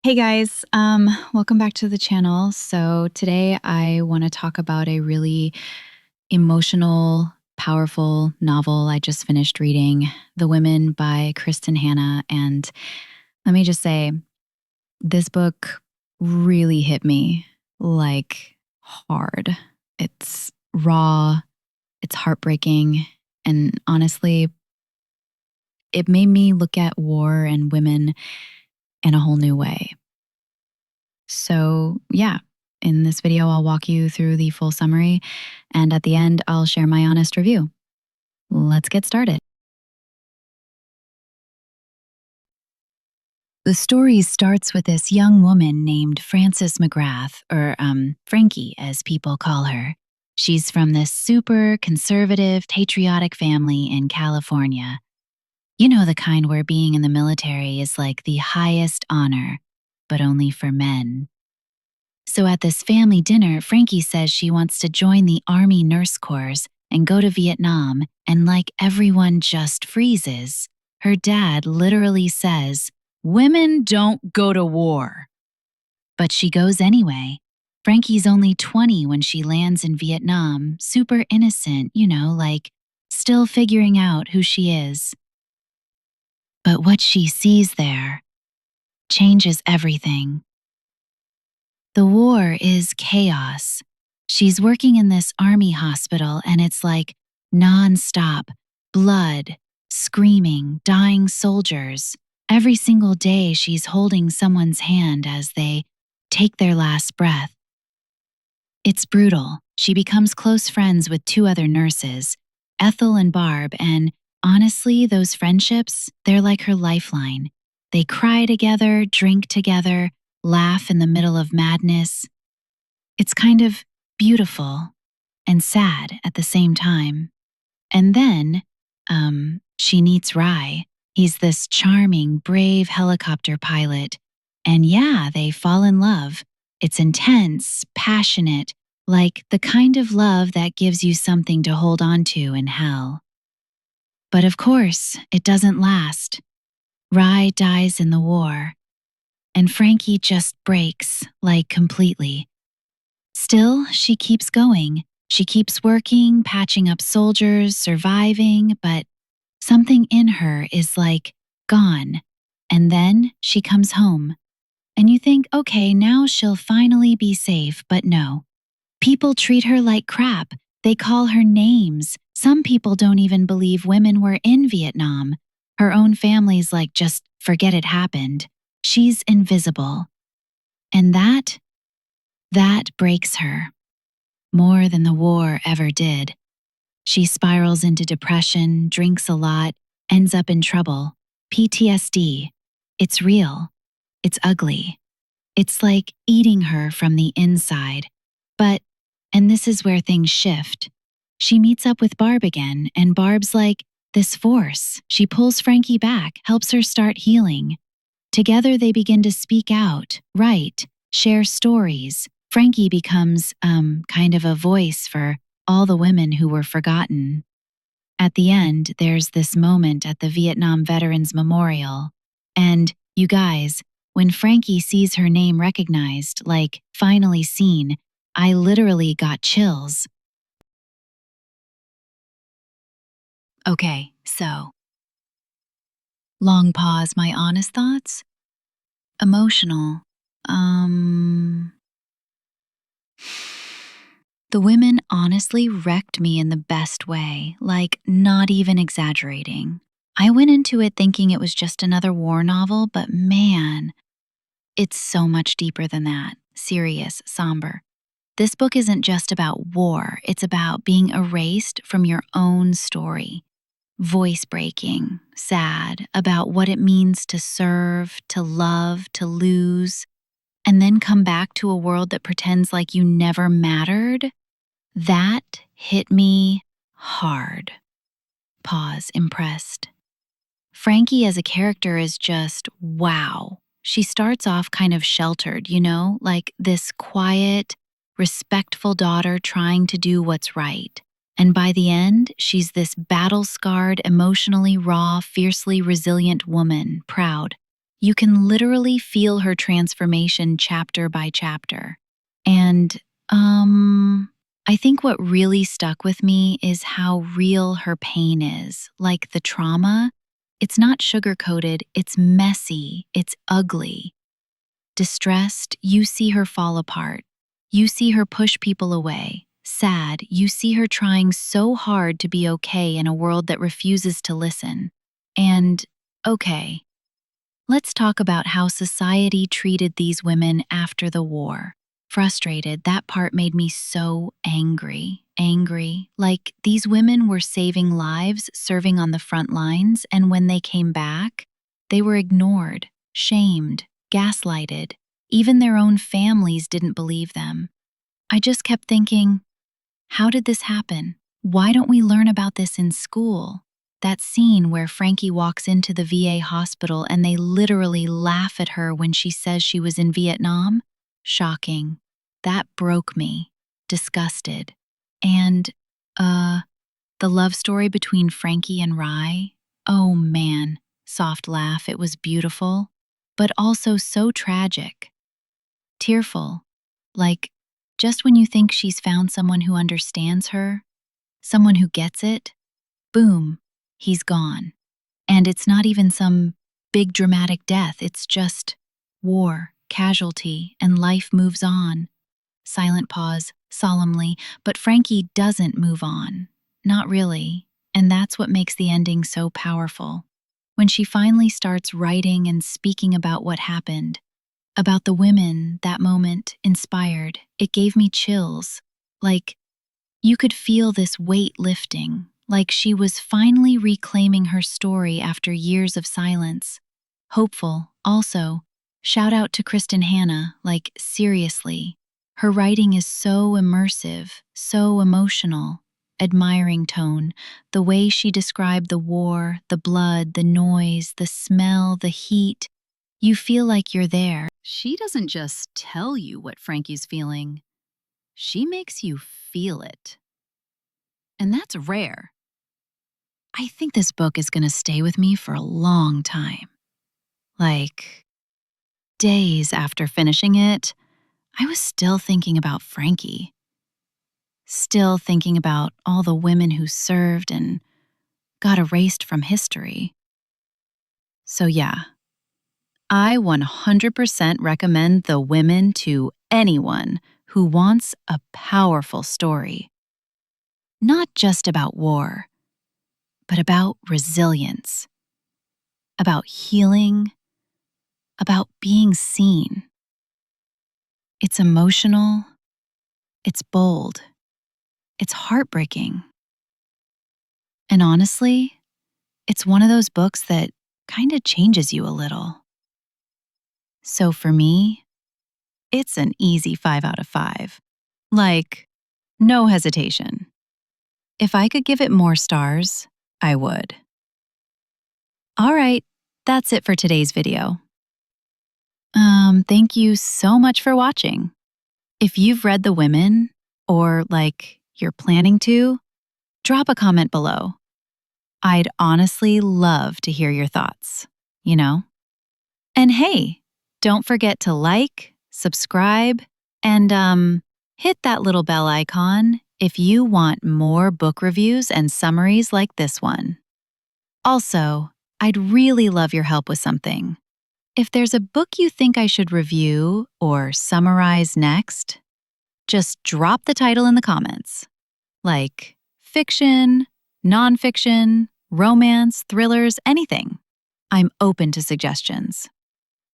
Hey guys, welcome back to the channel. So today I want to talk about a really emotional, powerful novel I just finished reading, The Women by Kristin Hannah. And let me just say, this book really hit me like hard. It's raw, it's heartbreaking, and honestly, it made me look at war and women in a whole new way. So, yeah, in this video, I'll walk you through the full summary, and at the end, I'll share my honest review. Let's get started. The story starts with this young woman named Frances McGrath, or Frankie, as people call her. She's from this super conservative, patriotic family in California. You know, the kind where being in the military is like the highest honor, but only for men. So at this family dinner, Frankie says she wants to join the Army Nurse Corps and go to Vietnam, and like everyone just freezes. Her dad literally says, "Women don't go to war." But she goes anyway. Frankie's only 20 when she lands in Vietnam, super innocent, like still figuring out who she is. But what she sees there changes everything. The war is chaos. She's working in this army hospital, and it's like nonstop blood, screaming, dying soldiers. Every single day, she's holding someone's hand as they take their last breath. It's brutal. She becomes close friends with two other nurses, Ethel and Barb, and honestly, those friendships, they're like her lifeline. They cry together, drink together, laugh in the middle of madness. It's kind of beautiful and sad at the same time. And then, she meets Rye. He's this charming, brave helicopter pilot. And yeah, they fall in love. It's intense, passionate, like the kind of love that gives you something to hold on to in hell. But of course, it doesn't last. Rye dies in the war, and Frankie just breaks, like completely. Still, she keeps going. She keeps working, patching up soldiers, surviving, but something in her is like gone. And then she comes home. And you think, okay, now she'll finally be safe, but no. People treat her like crap. They call her names. Some people don't even believe women were in Vietnam. Her own family's like, just forget it happened. She's invisible. And that breaks her. More than the war ever did. She spirals into depression, drinks a lot, ends up in trouble. PTSD. It's real. It's ugly. It's like eating her from the inside. But, and this is where things shift. She meets up with Barb again, and Barb's like this force. She pulls Frankie back, helps her start healing. Together they begin to speak out, write, share stories. Frankie becomes, kind of a voice for all the women who were forgotten. At the end, there's this moment at the Vietnam Veterans Memorial. And, you guys, when Frankie sees her name recognized, like finally seen, I literally got chills. Okay, so. Long pause, my honest thoughts? Emotional. The women honestly wrecked me in the best way, like not even exaggerating. I went into it thinking it was just another war novel, but man, it's so much deeper than that. Serious, somber. This book isn't just about war, it's about being erased from your own story. Voice breaking, sad, about what it means to serve, to love, to lose, and then come back to a world that pretends like you never mattered. That hit me hard. Pause, impressed. Frankie as a character is just wow. She starts off kind of sheltered, like this quiet, respectful daughter trying to do what's right. And by the end, she's this battle-scarred, emotionally raw, fiercely resilient woman, proud. You can literally feel her transformation chapter by chapter. And, I think what really stuck with me is how real her pain is. Like the trauma, it's not sugar-coated, it's messy, it's ugly. Distressed, you see her fall apart. You see her push people away. Sad, you see her trying so hard to be okay in a world that refuses to listen. And, okay, let's talk about how society treated these women after the war. Frustrated, that part made me so angry. Angry. Like, these women were saving lives, serving on the front lines, and when they came back, they were ignored, shamed, gaslighted. Even their own families didn't believe them. I just kept thinking, how did this happen? Why don't we learn about this in school? That scene where Frankie walks into the VA hospital and they literally laugh at her when she says she was in Vietnam? Shocking. That broke me. Disgusted. And, the love story between Frankie and Rye? Oh man, soft laugh, it was beautiful, but also so tragic. Tearful. Like, just when you think she's found someone who understands her, someone who gets it, boom, he's gone. And it's not even some big dramatic death, it's just war, casualty, and life moves on. Silent pause, solemnly, but Frankie doesn't move on. Not really. And that's what makes the ending so powerful. When she finally starts writing and speaking about what happened, about the women that moment inspired, it gave me chills. Like, you could feel this weight lifting, like she was finally reclaiming her story after years of silence. Hopeful, also. Shout out to Kristin Hannah, like, seriously. Her writing is so immersive, so emotional. Admiring tone, the way she described the war, the blood, the noise, the smell, the heat. You feel like you're there. She doesn't just tell you what Frankie's feeling, she makes you feel it. And that's rare. I think this book is going to stay with me for a long time. Like, days after finishing it, I was still thinking about Frankie. Still thinking about all the women who served and got erased from history. So yeah, I 100% recommend The Women to anyone who wants a powerful story. Not just about war, but about resilience, about healing, about being seen. It's emotional, it's bold, it's heartbreaking. And honestly, it's one of those books that kind of changes you a little. So for me, it's an easy 5 out of 5. Like, no hesitation. If I could give it more stars, I would. All right, that's it for today's video. Thank you so much for watching. If you've read The Women, or like you're planning to, drop a comment below. I'd honestly love to hear your thoughts, you know? And hey, don't forget to like, subscribe, and hit that little bell icon if you want more book reviews and summaries like this one. Also, I'd really love your help with something. If there's a book you think I should review or summarize next, just drop the title in the comments. Like fiction, nonfiction, romance, thrillers, anything. I'm open to suggestions.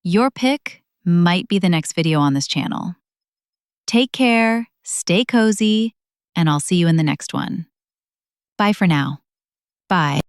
Your pick might be the next video on this channel. Take care, stay cozy, and I'll see you in the next one. Bye for now. Bye.